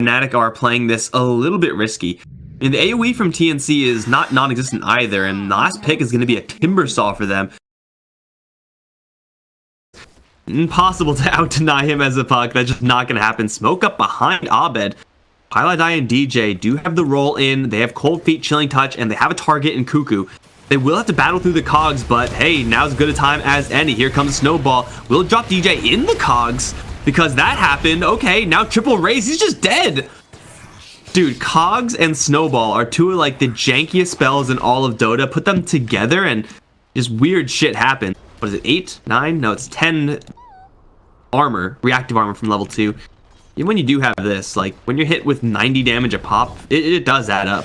Fnatic are playing this a little bit risky. And the AoE from TNC is not non-existent either, and the last pick is going to be a Timbersaw for them. Impossible to out-deny him as a puck. That's just not going to happen. Smoke up behind Abed. Piladai and DJ do have the roll in. They have Cold Feet, Chilling Touch, and they have a target in Cuckoo. They will have to battle through the cogs, but hey, now's as good a time as any. Here comes Snowball. We'll drop DJ in the cogs because that happened. Okay, now triple raise. He's just dead. Dude, Cogs and Snowball are two of like the jankiest spells in all of Dota. Put them together and just weird shit happens. What is it, 8, 9? No, it's 10 armor, reactive armor from level 2. Even when you do have this, like when you're hit with 90 damage a pop, it does add up.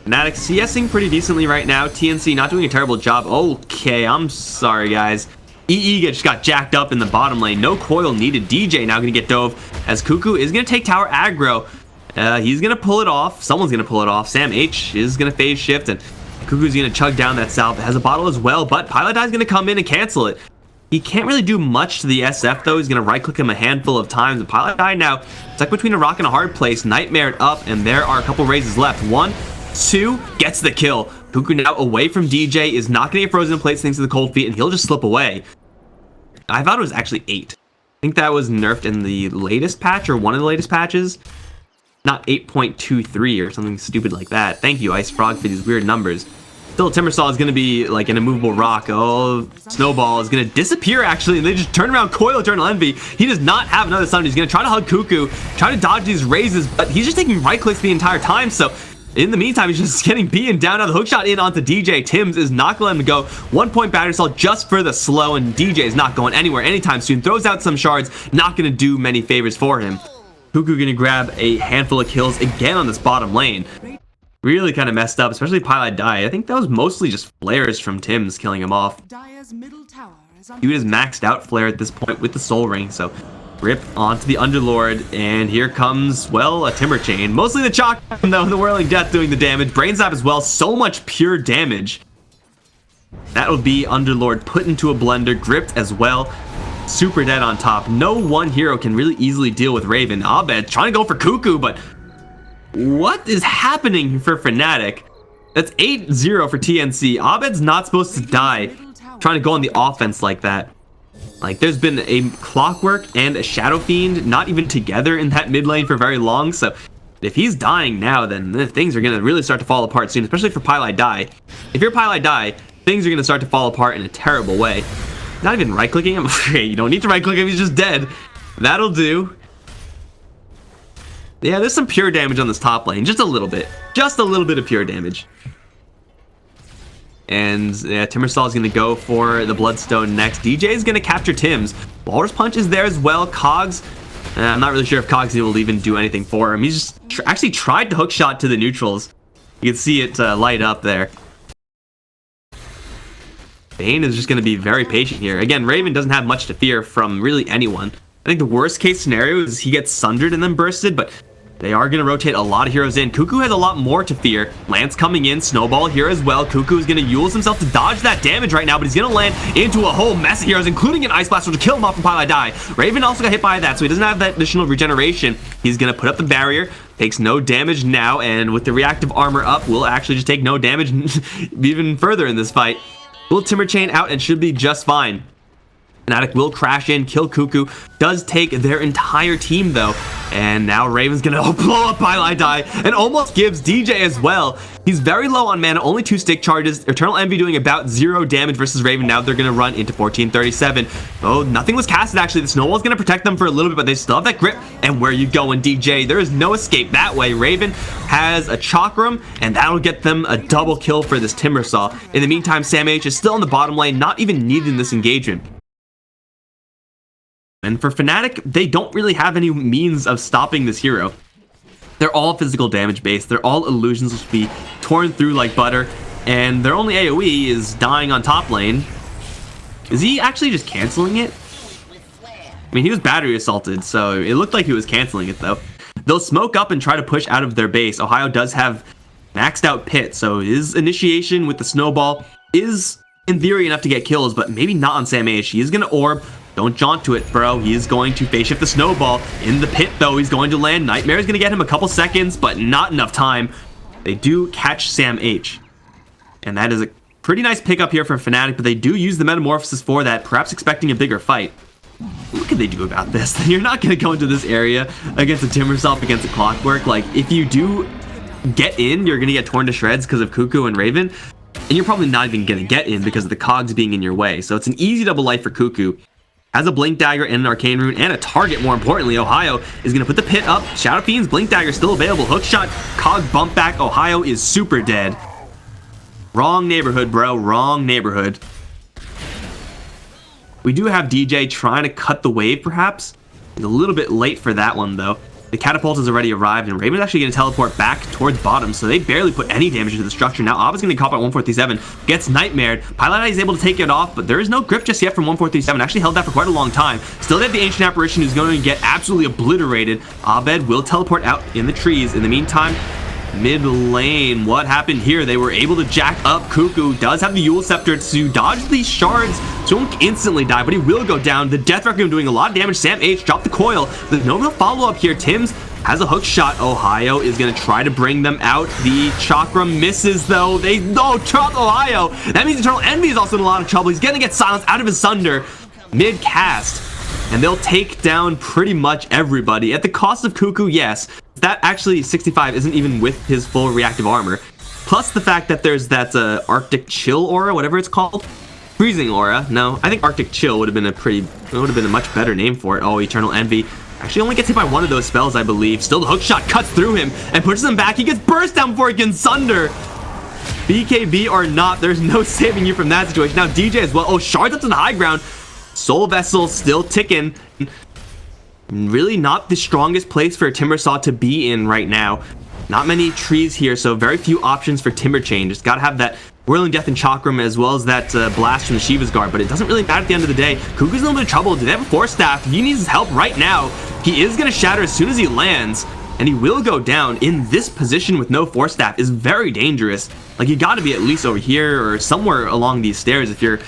Fnatic CSing pretty decently right now. TNC not doing a terrible job. Okay, I'm sorry guys. EE just got jacked up in the bottom lane. No coil needed. DJ now going to get dove as Cuckoo is going to take tower aggro. He's going to pull it off. Someone's going to pull it off. Sam H is going to phase shift and Cuckoo's going to chug down that salve. It has a bottle as well, but Piladai is going to come in and cancel it. He can't really do much to the SF though. He's going to right click him a handful of times. Piladai now stuck between a rock and a hard place. Nightmare up, and there are a couple raises left. 1, 2, gets the kill. Cuckoo now away from DJ, is not going to get frozen in place thanks to the cold feet, and he'll just slip away. I thought it was actually 8. I think that was nerfed in the latest patch or one of the latest patches. Not 8.23 or something stupid like that. Thank you, Ice Frog, for these weird numbers. Still, Timbersaw is going to be like an immovable rock. Oh, Snowball is going to disappear actually, and they just turn around Coil Eternal Envy. He does not have another summon. He's going to try to hug Cuckoo, try to dodge these raises, but he's just taking right clicks the entire time, so in the meantime, he's just getting beaten down. Now the hookshot in onto DJ. Tim's is not going to let him go. 1 point battery assault just for the slow, and DJ is not going anywhere anytime soon. Throws out some shards, not going to do many favors for him. Cuckoo going to grab a handful of kills again on this bottom lane. Really kind of messed up, especially Piladai. I think that was mostly just flares from Tim's killing him off. Dude is maxed out flare at this point with the soul ring, so rip onto the Underlord, and here comes, well, a Timber Chain. Mostly the Chalk, though, the Whirling Death doing the damage. Brain Zap as well, so much pure damage. That will be Underlord put into a blender, gripped as well. Super dead on top. No one hero can really easily deal with Raven. Abed trying to go for Cuckoo, but what is happening for Fnatic? That's 8-0 for TNC. Abed's not supposed to die trying to go on the offense like that. Like, there's been a Clockwork and a Shadow Fiend not even together in that mid lane for very long, so if he's dying now, then things are going to really start to fall apart soon, especially for Piladai. If you're Piladai, things are going to start to fall apart in a terrible way. Not even right-clicking him? Okay, you don't need to right-click him, he's just dead. That'll do. Yeah, there's some pure damage on this top lane, just a little bit. Just a little bit of pure damage. And yeah, Timbersaw is going to go for the Bloodstone next. DJ is going to capture Tim's. Walrus Punch is there as well. Cogs, I'm not really sure if Cogs will even do anything for him. He's just actually tried to hook shot to the neutrals. You can see it light up there. Bane is just going to be very patient here. Again, Raven doesn't have much to fear from really anyone. I think the worst case scenario is he gets sundered and then bursted, but they are going to rotate a lot of heroes in. Cuckoo has a lot more to fear. Lance coming in, Snowball here as well. Cuckoo is going to use himself to dodge that damage right now, but he's going to land into a whole mess of heroes, including an Ice Blast, which will kill him off from Piladai. Raven also got hit by that, so he doesn't have that additional regeneration. He's going to put up the barrier, takes no damage now, and with the reactive armor up, will actually just take no damage even further in this fight. Will Timber Chain out and should be just fine. Fnatic will crash in, kill Cuckoo, does take their entire team though, and now Raven's gonna blow up Piladai and almost gives DJ as well. He's very low on mana, only 2 stick charges. Eternal Envy doing about 0 damage versus Raven. Now they're gonna run into 1437. Oh, nothing was casted actually. The Snowball's gonna protect them for a little bit, but they still have that grip. And where you going, DJ? There is no escape that way. Raven has a Chakram, and that'll get them a double kill for this Timbersaw. In the meantime, Sam H is still in the bottom lane, not even needing this engagement. And for Fnatic, they don't really have any means of stopping this hero. They're all physical damage based. They're all illusions which will be torn through like butter. And their only AoE is dying on top lane. Is he actually just canceling it? I mean, he was battery assaulted, so it looked like he was canceling it though. They'll smoke up and try to push out of their base. Ohio does have maxed out pit, so his initiation with the Snowball is in theory enough to get kills, but maybe not on Sam H. He is going to orb, Don't jaunt to it, bro. He is going to phase shift the snowball. In the pit, though, he's going to land. Nightmare is going to get him a couple seconds, but not enough time. They do catch Sam H. And that is a pretty nice pickup here for Fnatic, but they do use the Metamorphosis for that, perhaps expecting a bigger fight. What can they do about this? You're not going to go into this area against a Timbersaw, against a Clockwork. Like, if you do get in, you're going to get torn to shreds because of Cuckoo and Raven. And you're probably not even going to get in because of the cogs being in your way. So it's an easy double life for Cuckoo. Has a Blink Dagger and an Arcane Rune and a target, more importantly. Ohio is going to put the pit up. Shadow Fiend's Blink Dagger still available. Hookshot, cog bump back. Ohio is super dead. Wrong neighborhood, bro. Wrong neighborhood. We do have DJ trying to cut the wave, perhaps. He's a little bit late for that one, though. The catapult has already arrived, and Raven's actually going to teleport back towards bottom, so they barely put any damage into the structure. Now, Abba's going to caught by 1437, gets nightmared. Pilot is able to take it off, but there is no grip just yet from 1437. Actually held that for quite a long time. Still, they have the Ancient Apparition, who's going to get absolutely obliterated. Abed will teleport out in the trees. In the meantime, mid lane, what happened here? They were able to jack up. Cuckoo does have the Yule Scepter to dodge these shards, so he won't instantly die, but he will go down. The Death Requiem doing a lot of damage. Sam H dropped the coil. There's no real follow-up here. Tims has a hook shot. Ohio is going to try to bring them out. The Chakra misses, though. They drop Ohio. That means Eternal Envy is also in a lot of trouble. He's going to get silenced out of his Sunder mid-cast, and they'll take down pretty much everybody at the cost of Cuckoo. Yes, that actually 65 isn't even with his full reactive armor, plus the fact that there's that Arctic Chill aura, whatever it's called. Freezing aura. No, I think Arctic Chill would have been a much better name for it. Oh, Eternal Envy actually only gets hit by one of those spells, I believe. Still, the hook shot cuts through him and pushes him back. He gets burst down before he can Sunder. BKB or not, there's no saving you from that situation. Now DJ as well. Oh, shards up to the high ground. Soul Vessel still ticking. Really not the strongest place for a Timbersaw to be in right now. Not many trees here, so very few options for Timber Chain. Just gotta have that Whirling Death and Chakram, as well as that blast from the Shiva's Guard, but it doesn't really matter at the end of the day. Cuckoo's in a little bit of trouble. Do they have a Force Staff? He needs his help right now. He is going to shatter as soon as he lands, and he will go down. In this position with no Force Staff is very dangerous. Like, you got to be at least over here or somewhere along these stairs if you're...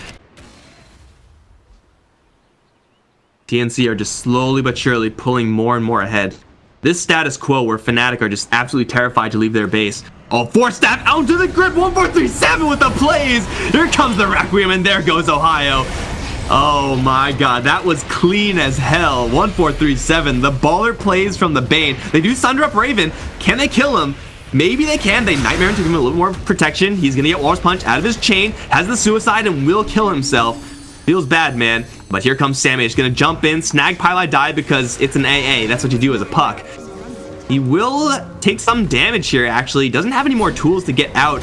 TNC are just slowly but surely pulling more and more ahead. This status quo where Fnatic are just absolutely terrified to leave their base. Oh, Force Staff out to the grip. 1437 with the plays. Here comes the Requiem, and there goes Ohio. Oh my god, that was clean as hell. 1437. The baller plays from the Bane. They do Sunder up Raven. Can they kill him? Maybe they can. They Nightmare him to give him a little more protection. He's gonna get Walrus Punch out of his chain, has the suicide, and will kill himself. Feels bad, man. But here comes Sam H. Gonna jump in, snag Pylai die because it's an AA. That's what you do as a puck. He will take some damage here, actually. Doesn't have any more tools to get out.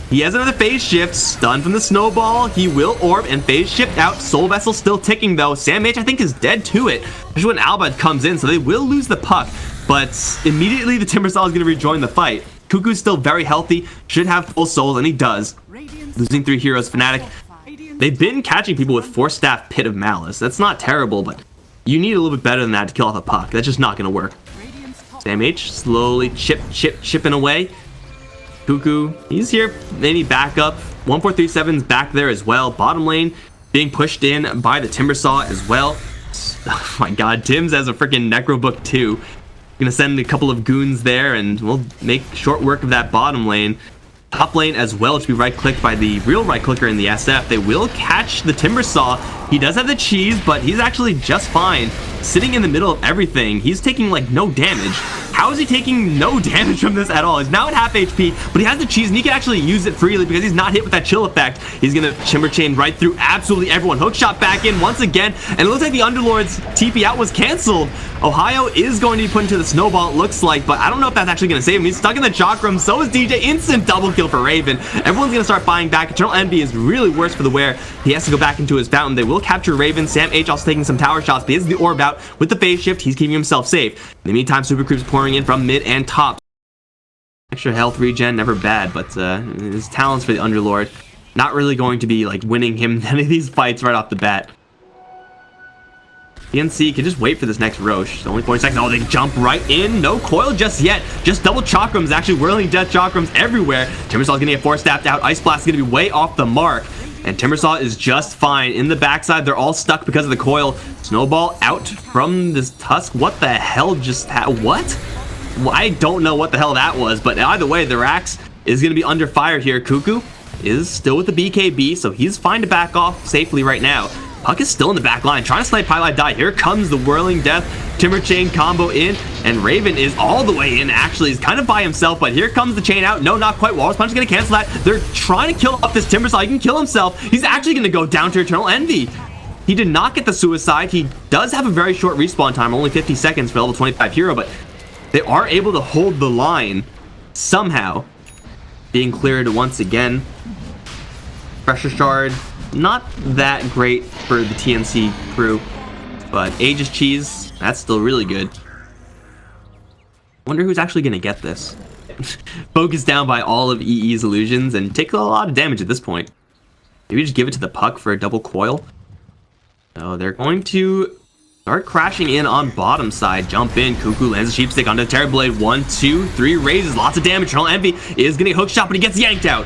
He has another phase shift. Stun from the snowball. He will orb and phase shift out. Soul Vessel still ticking, though. Sam H, I think, is dead to it. Especially when Albad comes in, so they will lose the puck. But immediately the Timbersaw is going to rejoin the fight. Cuckoo's still very healthy. Should have full souls, and he does. Losing 3 heroes. Fnatic. They've been catching people with Force Staff Pit of Malice. That's not terrible, but you need a little bit better than that to kill off a puck. That's just not going to work. Sam H slowly chipping away. Cuckoo, he's here. Maybe backup. 1437's back there as well. Bottom lane being pushed in by the Timbersaw as well. Oh my god, Tim's has a freaking Necro Book too. Gonna send a couple of goons there, and we'll make short work of that bottom lane. Top lane as well to be right-clicked by the real right-clicker in the SF. They will catch the Timbersaw. He does have the cheese, but he's actually just fine. Sitting in the middle of everything. He's taking, like, no damage. How is he taking no damage from this at all? He's now at half HP, but he has the cheese, and he can actually use it freely because he's not hit with that chill effect. He's going to Timber Chain right through absolutely everyone. Hookshot back in once again, and it looks like the Underlord's TP out was canceled. Ohio is going to be put into the snowball, it looks like, but I don't know if that's actually going to save him. He's stuck in the Chakram. So is DJ. Instant double kill for Raven. Everyone's going to start buying back. Eternal Envy is really worse for the wear. He has to go back into his fountain. They will capture Raven. Sam H also taking some tower shots, but he has the orb out with the phase shift. He's keeping himself safe. In the meantime, Super Creeps pouring in from mid and top. Extra health regen, never bad, but his talents for the Underlord not really going to be like winning him any of these fights right off the bat. TNC can just wait for this next Roche. Only 40 seconds. Oh, they jump right in. No coil just yet. Just double Chakrams. Actually, Whirling Death Chakrams everywhere. Timbersaw's gonna get Force Staffed out. Ice Blast is gonna be way off the mark. And Timbersaw is just fine. In the backside, they're all stuck because of the coil. Snowball out from this Tusk. What the hell just what? Well, I don't know what the hell that was, but either way, the Rax is going to be under fire here. Cuckoo is still with the BKB, so he's fine to back off safely right now. Puck is still in the back line, trying to snipe Highlight Die. Here comes the Whirling Death, Timber Chain combo in, and Raven is all the way in, actually. He's kind of by himself, but here comes the chain out. No, not quite. Walrus Punch is going to cancel that. They're trying to kill off this Timbersaw. He can kill himself. He's actually going to go down to Eternal Envy. He did not get the suicide. He does have a very short respawn time, only 50 seconds for level 25 hero, but they are able to hold the line somehow. Being cleared once again. Pressure Shard, not that great for the TNC crew, but Aegis Cheese, that's still really good. Wonder who's actually going to get this. Focused down by all of EE's illusions and take a lot of damage at this point. Maybe just give it to the Puck for a double coil. No, they're going to start crashing in on bottom side. Jump in. Cuckoo lands a Sheepstick onto the Terror Blade. 1, 2, 3 raises. Lots of damage. Eternal Envy is going to hook shot, but he gets yanked out.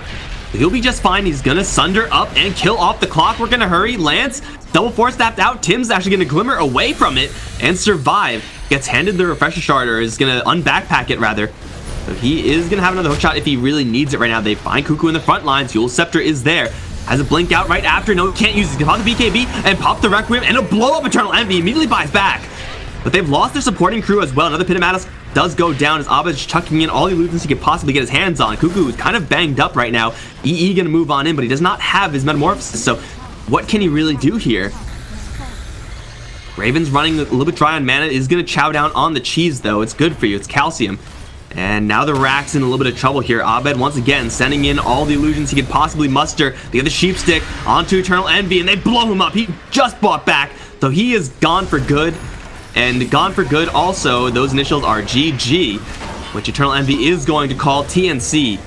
He'll be just fine. He's going to sunder up and kill off the clock. We're going to hurry. Lance, double force tapped out. Tim's actually going to glimmer away from it and survive. Gets handed the Refresher Shard, or is going to unbackpack it rather. So he is going to have another hook shot if he really needs it right now. They find Cuckoo in the front lines. Yule Scepter is there. Has a blink out right after. No, can't use it. Pop the BKB and pop the Requiem, and it'll blow up Eternal Envy. Immediately buys back. But they've lost their supporting crew as well. Another Pitamatus does go down as Abba is chucking in all the illusions he could possibly get his hands on. Cuckoo is kind of banged up right now. EE gonna move on in, but he does not have his Metamorphosis. So what can he really do here? Raven's running a little bit dry on mana. Is gonna chow down on the cheese though. It's good for you. It's calcium. And now the Rack's in a little bit of trouble here. Abed once again sending in all the illusions he could possibly muster. They get the Sheepstick onto Eternal Envy and they blow him up. He just bought back, so he is gone for good. And gone for good also, those initials are GG, which Eternal Envy is going to call TNC,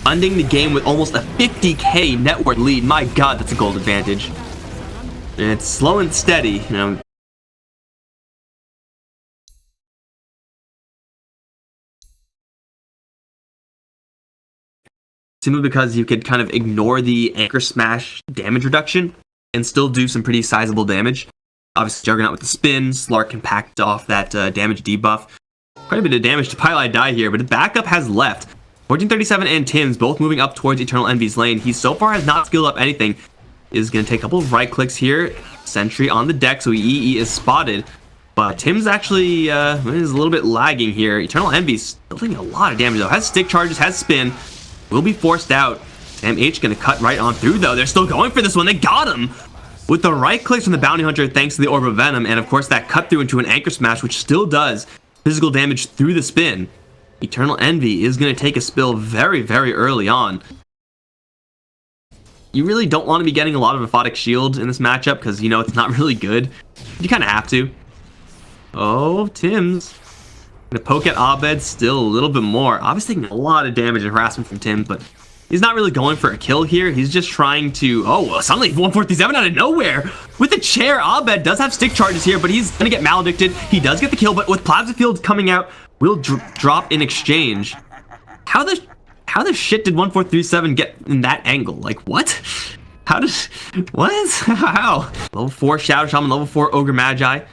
ending the game with almost a 50k net worth lead. My god, that's a gold advantage. And it's slow and steady, you know. Simply because you could kind of ignore the Anchor Smash damage reduction and still do some pretty sizable damage. Obviously, Juggernaut with the spin, Slark can pack off that damage debuff. Quite a bit of damage to Pylai Die here, but the backup has left. 1437 and Tim's both moving up towards Eternal Envy's lane. He so far has not skilled up anything. Is going to take a couple of right clicks here. Sentry on the deck, so EE is spotted. But Tim's actually is a little bit lagging here. Eternal Envy's still taking a lot of damage though. Has stick charges, has spin. Will be forced out. Sam H going to cut right on through though. They're still going for this one. They got him with the right clicks from the Bounty Hunter thanks to the Orb of Venom, and of course that cut through into an Anchor Smash, which still does physical damage through the spin. Eternal Envy is going to take a spill very, very early on. You really don't want to be getting a lot of Aphotic Shield in this matchup because you know it's not really good. You kind of have to. Oh, Tim's gonna poke at Abed still a little bit more. Obviously taking a lot of damage and harassment from Tim, but he's not really going for a kill here. He's just trying to... Oh, well, suddenly 1437 out of nowhere. With the chair, Abed does have stick charges here, but he's going to get maledicted. He does get the kill, but with Plasma Fields coming out, will drop in exchange. How the shit did 1437 get in that angle? Like, what? How does... What? How? Level 4 Shadow Shaman, level 4 Ogre Magi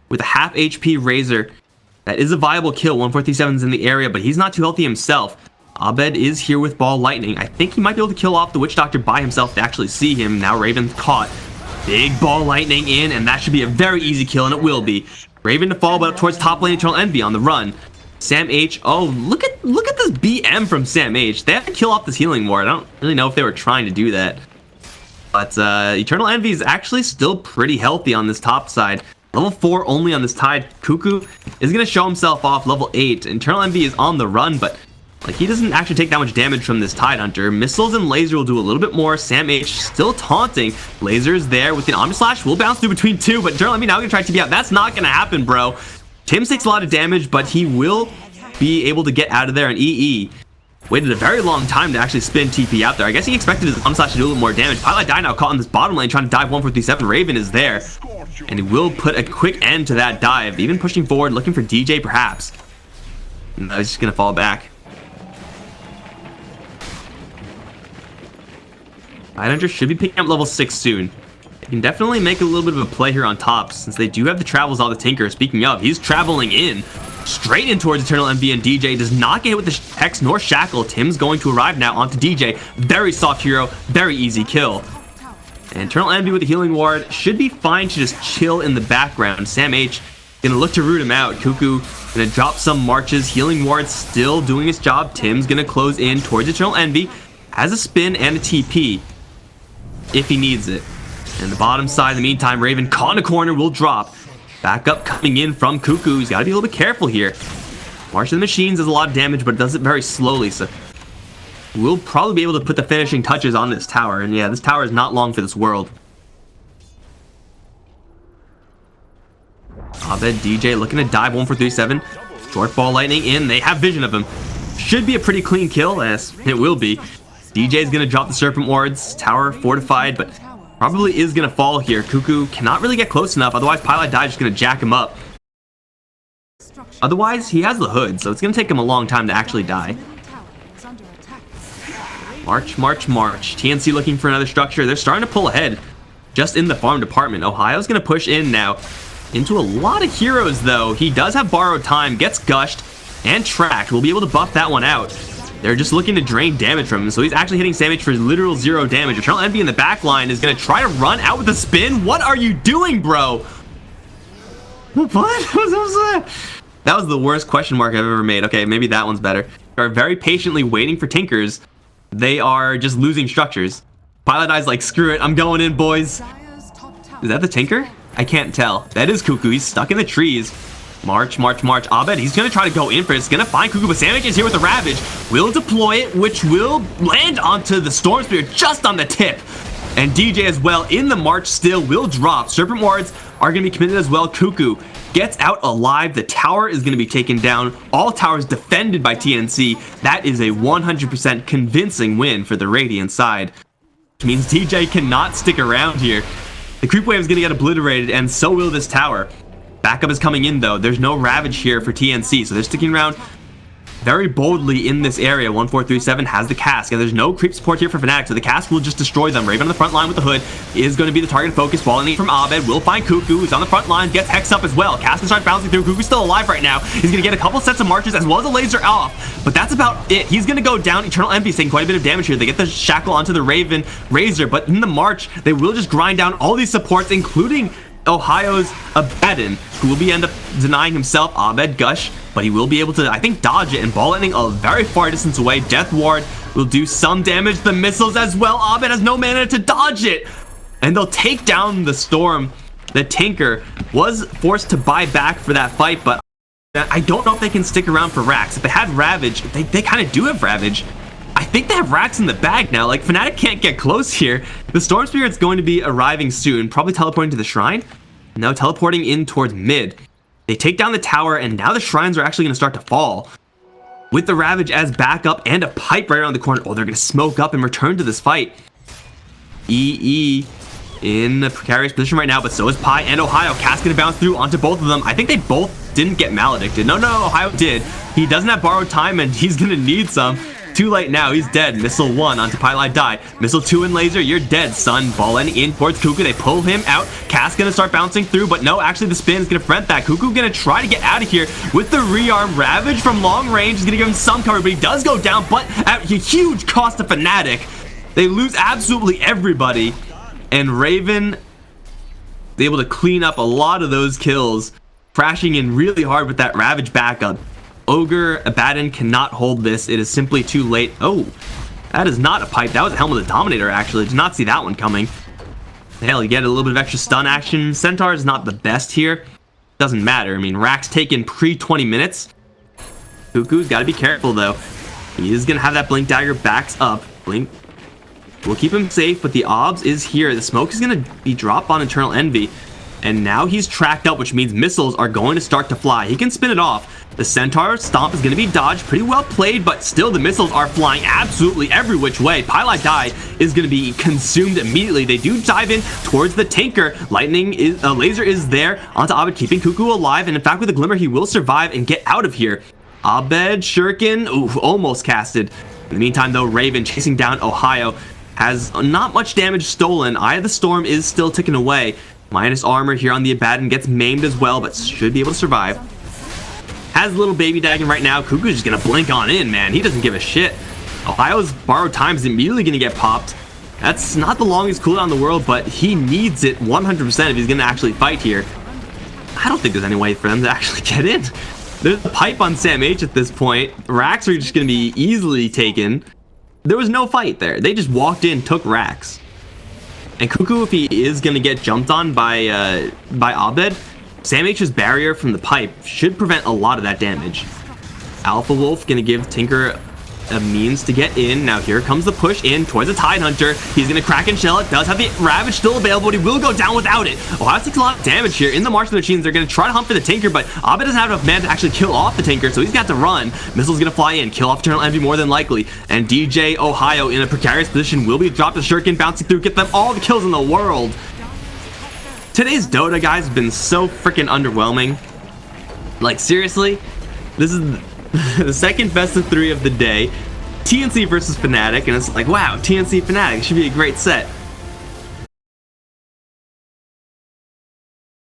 with a half HP Razor. That is a viable kill. 1437's in the area, but he's not too healthy himself. Abed is here with Ball Lightning. I think he might be able to kill off the Witch Doctor by himself to actually see him. Now Raven's caught. Big Ball Lightning in, and that should be a very easy kill, and it will be. Raven to fall, but up towards top lane, Eternal Envy on the run. Sam H. Oh, look at this BM from Sam H. They have to kill off this healing ward. I don't really know if they were trying to do that. But Eternal Envy is actually still pretty healthy on this top side. Level 4 only on this Tide. Cuckoo is going to show himself off level 8. Eternal Envy is on the run, but like he doesn't actually take that much damage from this Tide Hunter. Missiles and Laser will do a little bit more. Sam H still taunting. Laser is there with an Omni Slash. Will bounce through between two, but Eternal Envy now going to try to TP out. That's not going to happen, bro. Tim takes a lot of damage, but he will be able to get out of there, and EE waited a very long time to actually spin TP out there. I guess he expected his Omni Slash to do a little more damage. Pylai Die now caught in this bottom lane trying to dive 1437. Raven is there, and he will put a quick end to that dive, even pushing forward, looking for DJ perhaps. No, he's just going to fall back. Hunter should be picking up level 6 soon. They can definitely make a little bit of a play here on top, since they do have the travels on the Tinker. Speaking of, he's traveling in, straight in towards Eternal Envy, and DJ does not get hit with the Hex nor Shackle. Tim's going to arrive now onto DJ. Very soft hero, very easy kill. And Eternal Envy with the healing ward should be fine to just chill in the background. Sam H gonna look to root him out. Cuckoo gonna drop some marches. Healing ward still doing his job. Tim's gonna close in towards Eternal Envy. Has a spin and a TP if he needs it. And the bottom side, in the meantime, Raven caught in a corner, will drop. Backup coming in from Cuckoo. He's got to be a little bit careful here. March of the Machines does a lot of damage, but it does it very slowly, so we'll probably be able to put the finishing touches on this tower. And yeah, this tower is not long for this world. Abed, DJ looking to dive 1-4-3-7. Short ball lightning in. They have vision of him. Should be a pretty clean kill, as it will be. DJ is going to drop the Serpent Wards. Tower fortified, but probably is going to fall here. Cuckoo cannot really get close enough, otherwise Pilot Die is just going to jack him up. Otherwise, he has the hood, so it's going to take him a long time to actually die. March, march, march. TNC looking for another structure. They're starting to pull ahead just in the farm department. Ohio's going to push in now into a lot of heroes, though. He does have borrowed time, gets gushed and tracked. We'll be able to buff that one out. They're just looking to drain damage from him, so he's actually hitting Sam H for literal 0 damage. Eternal Envy in the back line is going to try to run out with a spin. What are you doing, bro? What? What was that? That was the worst question mark I've ever made. Okay, maybe that one's better. They are very patiently waiting for Tinkers. They are just losing structures. Pilot Eye's like, screw it, I'm going in, boys. Is that the Tinker? I can't tell. That is Cuckoo. He's stuck in the trees. March, march, march. Abed, he's going to try to go in for it. It's going to find Cuckoo, but Sam H is here with the Ravage. Will deploy it, which will land onto the Storm Spear just on the tip. And DJ as well in the march still will drop. Serpent Wards are going to be committed as well. Cuckoo gets out alive. The tower is going to be taken down. All towers defended by TNC. That is a 100% convincing win for the Radiant side. Which means DJ cannot stick around here. The creep wave is going to get obliterated, and so will this tower. Backup is coming in, though. There's no Ravage here for TNC, so they're sticking around very boldly in this area. 1-4-3-7 has the cask, and there's no creep support here for Fnatic, so the cask will just destroy them. Raven on the front line with the hood is going to be the target focus. Ball in from Abed will find Cuckoo, who's on the front line, gets Hex up as well. Cask can start bouncing through. Cuckoo's still alive right now. He's going to get a couple sets of marches as well as a laser off, but that's about it. He's going to go down. Eternal Envy taking quite a bit of damage here. They get the shackle onto the Raven Razor, but in the march, they will just grind down all these supports, including Ohio's Abaddon, who will be end up denying himself Abed Gush, but he will be able to, I think, dodge it, and ball lightning a very far distance away. Death Ward will do some damage. The missiles as well. Abed has no mana to dodge it, and they'll take down the Storm. The Tinker was forced to buy back for that fight, but I don't know if they can stick around for Rax. If they had Ravage, they kind of do have Ravage. I think they have Rax in the bag now. Like, Fnatic can't get close here. The Storm Spirit's going to be arriving soon, probably teleporting to the shrine. Now teleporting in towards mid. They take down the tower, and now the shrines are actually going to start to fall. With the Ravage as backup and a pipe right around the corner. Oh, they're going to smoke up and return to this fight. EE in a precarious position right now, but so is Pi and Ohio. Cask gonna bounce through onto both of them. I think they both didn't get maledicted. No, Ohio did. He doesn't have borrowed time, and he's gonna need some. Too late now, he's dead. Missile 1 onto Pylite Die. Missile 2 and Laser, you're dead, son. Ball in towards Cuckoo. They pull him out. Cask gonna start bouncing through, but no, actually the spin is gonna prevent that. Cuckoo gonna try to get out of here with the rearm. Ravage from long range is gonna give him some cover, but he does go down, but at a huge cost to Fnatic. They lose absolutely everybody, and Raven is able to clean up a lot of those kills, crashing in really hard with that Ravage backup. Ogre Abaddon cannot hold this. It is simply too late. Oh, that is not a pipe. That was a Helm of the Dominator, actually. Did not see that one coming. Hell, you get a little bit of extra stun action. Centaur is not the best here. Doesn't matter. I mean, Rax taken pre-20 minutes. Cuckoo's got to be careful, though. He is going to have that Blink Dagger backs up. Blink will keep him safe, but the Obs is here. The smoke is going to be dropped on Eternal Envy. And now he's tracked up, which means missiles are going to start to fly. He can spin it off. The Centaur Stomp is going to be dodged. Pretty well played, but still the missiles are flying absolutely every which way. Pylite Die is going to be consumed immediately. They do dive in towards the Tinker. Lightning is, Laser is there onto Abed, keeping Cuckoo alive. And in fact, with a Glimmer, he will survive and get out of here. Abed, Shuriken, ooh, almost casted. In the meantime, though, Raven chasing down Ohio. has not much damage stolen. Eye of the Storm is still ticking away. Minus armor here on the Abaddon, gets maimed as well, but should be able to survive. Has a little baby dragon right now. Cuckoo's just gonna blink on in, man. He doesn't give a shit. Ohio's borrowed time is immediately gonna get popped. That's not the longest cooldown in the world, but he needs it 100% if he's gonna actually fight here. I don't think there's any way for them to actually get in. There's a pipe on Sam H at this point. Racks are just gonna be easily taken. There was no fight there. They just walked in, took Racks. And Cuckoo, if he is gonna get jumped on by Abed, Sam H's barrier from the pipe should prevent a lot of that damage. Alpha Wolf gonna give Tinker a means to get in. Now here comes the push in towards the Tidehunter. He's gonna crack and shell it. Does have the Ravage still available, but he will go down without it. Ohio takes a lot of damage here. In the March of the Machines, they're gonna try to hunt for the Tinker, but Abed doesn't have enough mana to actually kill off the Tinker, so he's got to run. Missile's gonna fly in, kill off Eternal Envy more than likely. And DJ Ohio in a precarious position will be dropped to Shuriken, bouncing through, get them all the kills in the world. Today's Dota, guys, has been so freaking underwhelming. Like, seriously, this is the second best of 3 of the day. TNC versus Fnatic, and it's like, wow, TNC Fnatic should be a great set.